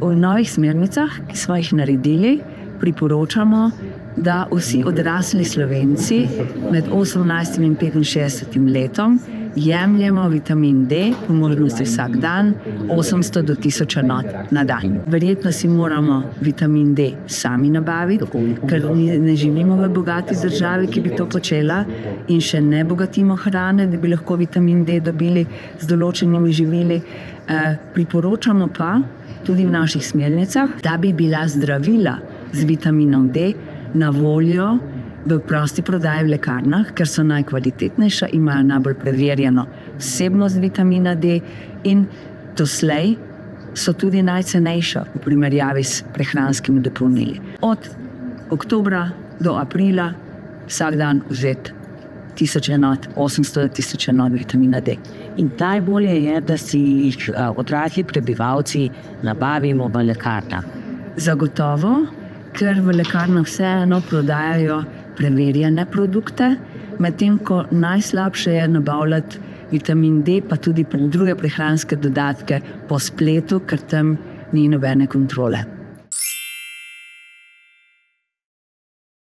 V novih smernicah, ki smo jih naredili, priporočamo, da vsi odrasli Slovenci med 18 in 65 letom jemljemo vitamin D, po možnosti vsak dan, 800 do 1000 enot na dan. Verjetno si moramo vitamin D sami nabaviti, ker ne živimo v bogati državi, ki bi to počela, in še ne bogatimo hrane, da bi lahko vitamin D dobili z določenimi živili. Priporočamo pa tudi v naših smernicah, da bi bila zdravila z vitaminom D na voljo v prosti prodaji v lekarnah, ker so najkvalitetnejša, imajo najbolj preverjeno vsebnost vitamina D in doslej so tudi najcenejša v primerjavi s prehranskimi dopolnili. Od oktobra do aprila vsak dan vzeti 1000 enot, 800 do 1000 enot vitamina D. In najbolje je, da si jih odrasli prebivalci nabavimo v lekarnah. Zagotovo, ker v lekarnah vseeno prodajajo preverjene produkte, medtem ko najslabše je nabavljati vitamin D, pa tudi druge prehranske dodatke po spletu, ker tam ni nobene kontrole.